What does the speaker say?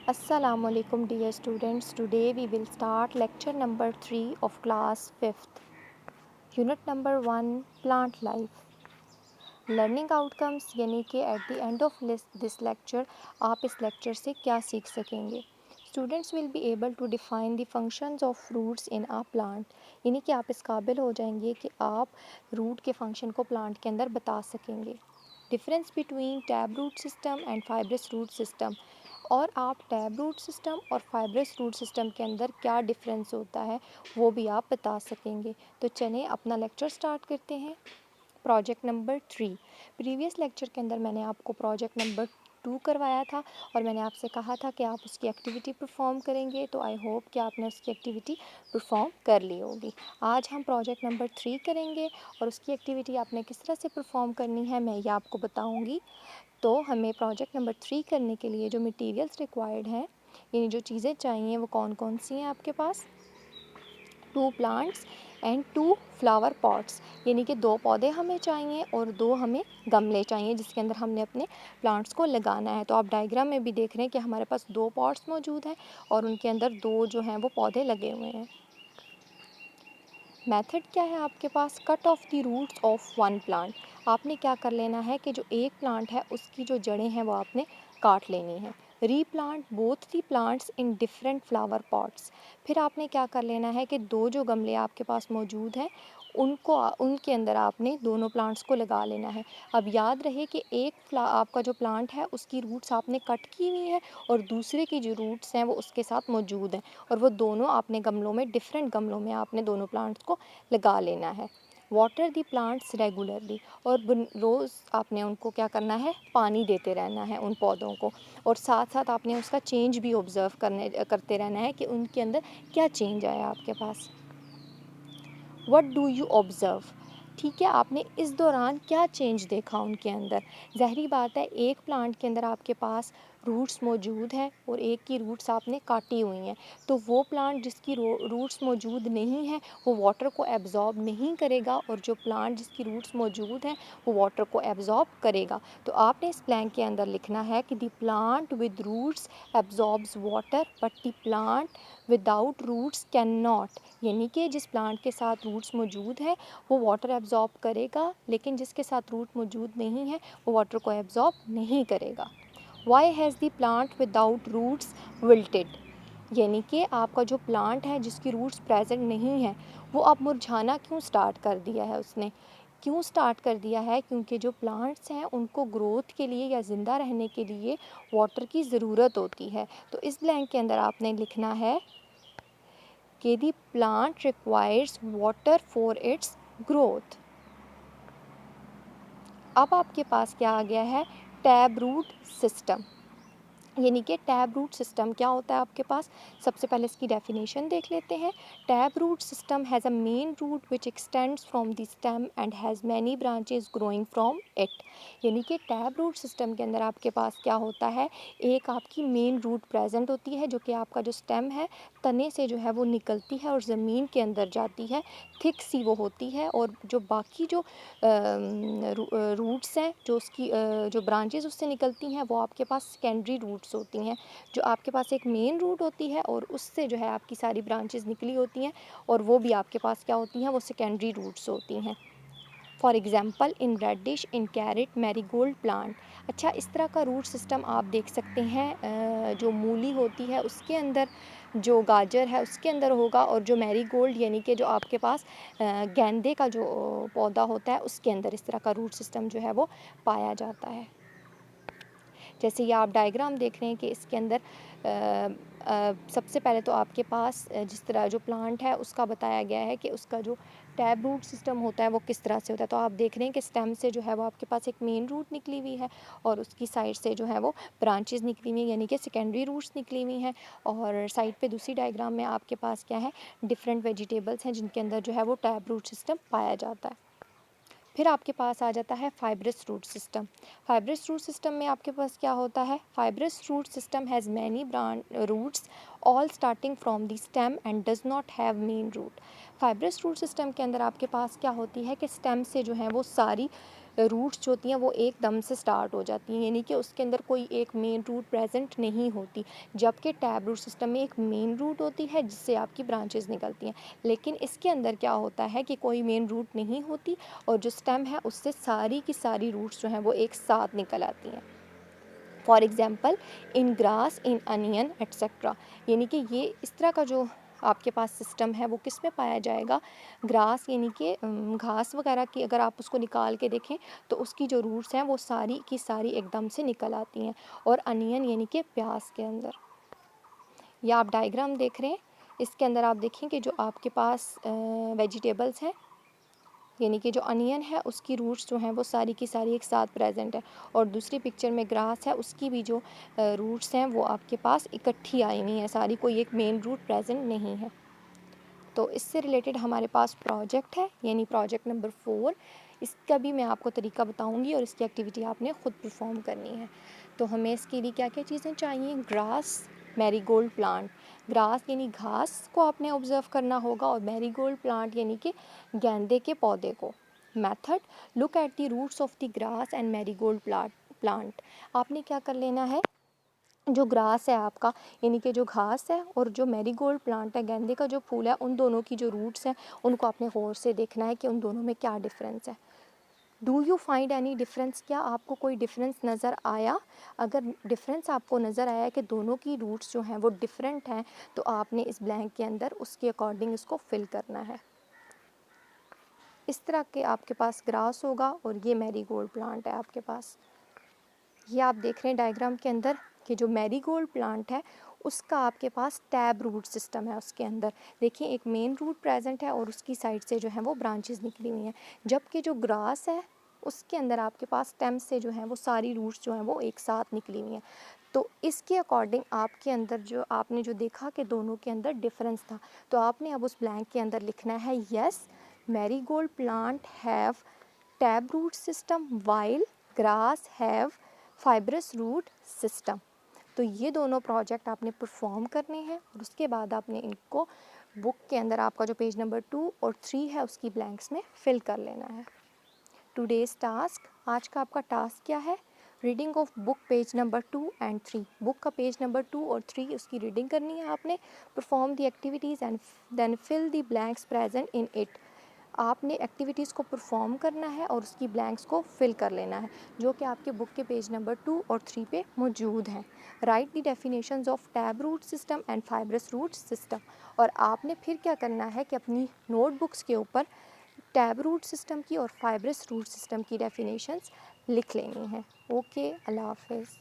Assalamualaikum dear students. Today we will start lecture number 3 of class 5th. Unit number 1 Plant Life. Learning outcomes यानी कि at the end of this lecture आप इस lecture से क्या सीख सकेंगे. Students will be able to define the functions of roots in a plant. यानी कि आप इस काबिल हो जाएंगे कि आप रूट के फंक्शन को प्लांट के अंदर बता सकेंगे. Difference between tap root system and fibrous root system, और आप टैब रूट सिस्टम और फाइब्रस रूट सिस्टम के अंदर क्या डिफरेंस होता है वो भी आप बता सकेंगे. तो चलिए अपना लेक्चर स्टार्ट करते हैं. Project number 3. प्रीवियस लेक्चर के अंदर मैंने आपको प्रोजेक्ट नंबर 2 करवाया था और मैंने आपसे कहा था कि आप उसकी एक्टिविटी परफॉर्म करेंगे. तो आई होप कि आपने उसकी एक्टिविटी परफॉर्म कर ली होगी. आज हम प्रोजेक्ट नंबर 3 करेंगे और उसकी एक्टिविटी आपने किस तरह से परफॉर्म करनी है मैं ये आपको बताऊंगी. तो हमें प्रोजेक्ट नंबर 3 करने के लिए जो मटेरियल्स रिक्वायर्ड हैं, यानी जो चीज़ें चाहिए वो कौन कौन सी हैं आपके पास. 2 प्लांट्स एंड 2 फ्लावर पॉट्स, यानी कि 2 पौधे हमें चाहिए और 2 हमें गमले चाहिए जिसके अंदर हमने अपने प्लांट्स को लगाना है. तो आप डायग्राम में भी देख रहे हैं कि हमारे पास 2 पॉट्स मौजूद हैं और उनके अंदर 2 जो हैं वो पौधे लगे हुए हैं. मेथड क्या है आपके पास. Cut off the roots of one plant. आपने क्या कर लेना है कि जो एक प्लांट है उसकी जो जड़ें हैं वो आपने काट लेनी है. Replant both the plants in different flower pots. फिर आपने क्या कर लेना है कि 2 जो गमले आपके पास मौजूद हैं उनके अंदर आपने दोनों प्लांट्स को लगा लेना है. अब याद रहे कि एक आपका जो प्लांट है उसकी रूट्स आपने कट की हुई है और दूसरे की जो रूट्स हैं वो उसके साथ मौजूद हैं और वो दोनों आपने गमलों में, डिफरेंट गमलों में आपने दोनों प्लांट्स को लगा लेना है. वाटर दी प्लांट्स रेगुलरली, और रोज़ आपने उनको क्या करना है, पानी देते रहना है उन पौधों को. और साथ साथ आपने उसका चेंज भी ऑब्ज़र्व करते रहना है कि उनके अंदर क्या चेंज आया आपके पास. What do you observe. ठीक है, आपने इस दौरान क्या चेंज देखा उनके अंदर. ज़ाहिर बात है एक प्लांट के अंदर आपके पास रूट्स मौजूद हैं और एक की रूट्स आपने काटी हुई हैं. तो वो प्लांट जिसकी रूट्स मौजूद नहीं हैं वो वाटर को एब्जॉर्ब नहीं करेगा और जो प्लांट जिसकी रूट्स मौजूद हैं वो वाटर को एब्जॉर्ब करेगा. तो आपने इस प्लान के अंदर लिखना है कि the plant with roots absorbs water but the plant without roots can not. यानी कि जिस प्लांट के साथ रूट्स मौजूद है वो वाटर एब्जॉर्ब करेगा, लेकिन जिसके साथ रूट मौजूद नहीं है वो वाटर को एब्जॉर्ब नहीं करेगा. Why has the plant without roots wilted. यानी कि आपका जो प्लांट है जिसकी रूट्स प्रेजेंट नहीं है वो अब मुरझाना क्यों स्टार्ट कर दिया है उसने. क्यों स्टार्ट कर दिया है, क्योंकि जो प्लांट्स हैं उनको ग्रोथ के लिए या ज़िंदा रहने के लिए वाटर की ज़रूरत होती है. तो इस ब्लैंक के अंदर आपने लिखना है कि the plant requires water for its growth. अब आपके पास क्या आ गया है, टैब रूट सिस्टम. यानी कि टैब रूट सिस्टम क्या होता है आपके पास. सबसे पहले इसकी डेफिनेशन देख लेते हैं. Tap root system has a main root which extends from the stem and has many branches growing from it. यानी कि टैब रूट सिस्टम के अंदर आपके पास क्या होता है, एक आपकी मेन रूट प्रेजेंट होती है जो कि आपका जो स्टेम है तने से जो है वो निकलती है और ज़मीन के अंदर जाती है. थिक सी वो होती है और जो बाकी जो रूट्स हैं जो उसकी जो ब्रांचेस उससे निकलती हैं वो आपके पास सेकेंडरी रूट्स होती हैं. जो आपके पास एक मेन रूट होती है और उससे जो है आपकी सारी ब्रांचेस निकली होती हैं और वो भी आपके पास क्या होती हैं, वो सेकेंडरी रूट्स होती हैं. For example in radish, in carrot, marigold plant. अच्छा, इस तरह का रूट सिस्टम आप देख सकते हैं जो मूली होती है उसके अंदर, जो गाजर है उसके अंदर होगा और जो मैरीगोल्ड यानी कि जो आपके पास गेंदे का जो पौधा होता है उसके अंदर इस तरह का रूट सिस्टम जो है वो पाया जाता है. जैसे ये आप डायग्राम देख रहे हैं कि इसके अंदर सबसे पहले तो आपके पास जिस तरह जो प्लांट है उसका बताया गया है कि उसका जो टैब रूट सिस्टम होता है वो किस तरह से होता है. तो आप देख रहे हैं कि स्टेम से जो है वो आपके पास एक मेन रूट निकली हुई है और उसकी साइड से जो है वो ब्रांचेस निकली हुई हैं यानी कि सेकेंडरी रूट्स निकली हुई हैं. और साइड पे दूसरी डायग्राम में आपके पास क्या है, डिफरेंट वेजिटेबल्स हैं जिनके अंदर जो है वो टैब रूट सिस्टम पाया जाता है. फिर आपके पास आ जाता है fibrous root system. Fibrous root system में आपके पास क्या होता है, fibrous root system has many roots all starting from the stem and does not have main root. Fibrous root system के अंदर आपके पास क्या होती है कि स्टेम से जो है वो सारी रूट्स जो होती हैं वो एकदम से स्टार्ट हो जाती हैं, यानी कि उसके अंदर कोई एक मेन रूट प्रेजेंट नहीं होती, जबकि टैब रूट सिस्टम में एक मेन रूट होती है जिससे आपकी ब्रांचेस निकलती हैं। लेकिन इसके अंदर क्या होता है कि कोई मेन रूट नहीं होती और जो स्टेम है उससे सारी की सारी रूट्स जो हैं वो एक साथ निकल आती हैं। For example in grass, in onion etcetera, यानी कि ये इस तरह का जो आपके पास सिस्टम है वो किस में पाया जाएगा, ग्रास यानी कि घास वगैरह की अगर आप उसको निकाल के देखें तो उसकी जो रूट्स हैं वो सारी की सारी एकदम से निकल आती हैं, और अनियन यानी कि प्याज के अंदर। या आप डायग्राम देख रहे हैं, इसके अंदर आप देखें कि जो आपके पास वेजिटेबल्स हैं, यानी कि जो अनियन है उसकी रूट्स जो हैं वो सारी की सारी एक साथ प्रेजेंट है, और दूसरी पिक्चर में ग्रास है उसकी भी जो रूट्स हैं वो आपके पास इकट्ठी आई हुई हैं सारी, कोई एक मेन रूट प्रेजेंट नहीं है। तो इससे रिलेटेड हमारे पास प्रोजेक्ट है, यानी प्रोजेक्ट नंबर 4। इसका भी मैं आपको तरीका बताऊंगी और इसकी एक्टिविटी आपने ख़ुद परफॉर्म करनी है। तो हमें इसके लिए क्या क्या चीज़ें चाहिए, ग्रास, मैरीगोल्ड प्लांट, ग्रास यानी घास को आपने ऑब्ज़र्व करना होगा, और मैरीगोल्ड प्लांट यानी कि गेंदे के पौधे को। Method, look at the roots of the grass and marigold plant. आपने क्या कर लेना है, जो ग्रास है आपका यानी कि जो घास है और जो मैरीगोल्ड प्लांट है, गेंदे का जो फूल है, उन दोनों की जो रूट्स हैं उनको आपने गौर से देखना है कि उन दोनों में क्या डिफरेंस है। Do you find any difference, क्या आपको कोई डिफरेंस नज़र आया? अगर डिफरेंस आपको नज़र आया कि दोनों की रूट्स जो हैं वो डिफरेंट हैं, तो आपने इस ब्लैंक के अंदर उसके अकॉर्डिंग इसको फिल करना है। इस तरह के आपके पास ग्रास होगा और ये मैरीगोल्ड प्लांट है आपके पास। ये आप देख रहे हैं डायग्राम के अंदर कि जो मैरीगोल्ड प्लांट है उसका आपके पास टैब रूट सिस्टम है, उसके अंदर देखिए एक मेन रूट प्रेजेंट है और उसकी साइड से जो है वो ब्रांचेस निकली हुई हैं, जबकि जो ग्रास है उसके अंदर आपके पास स्टेम से जो है वो सारी रूट्स जो हैं वो एक साथ निकली हुई हैं। तो इसके अकॉर्डिंग आपके अंदर जो आपने जो देखा कि दोनों के अंदर डिफरेंस था, तो आपने अब उस ब्लैंक के अंदर लिखना है yes marigold plant have tap root system while grass have fibrous root system. तो ये दोनों प्रोजेक्ट आपने परफॉर्म करने हैं और उसके बाद आपने इनको बुक के अंदर आपका जो पेज नंबर 2 और 3 है उसकी ब्लैंक्स में फिल कर लेना है। टुडेज़ टास्क, आज का आपका टास्क क्या है, reading of book page number 2 and 3। Book का पेज नंबर 2 और 3 उसकी रीडिंग करनी है आपने। Perform the activities and then fill the blanks present in it. आपने एक्टिविटीज़ को परफॉर्म करना है और उसकी ब्लैंक्स को फिल कर लेना है, जो कि आपके बुक के पेज नंबर 2 और 3 पे मौजूद हैं। Write the definitions of tap root system and fibrous root system. और आपने फिर क्या करना है कि अपनी नोटबुक्स के ऊपर टैब रूट सिस्टम की और फाइब्रस रूट सिस्टम की डेफिनेशंस लिख लेनी है। ओके, अल्लाह हाफिज़।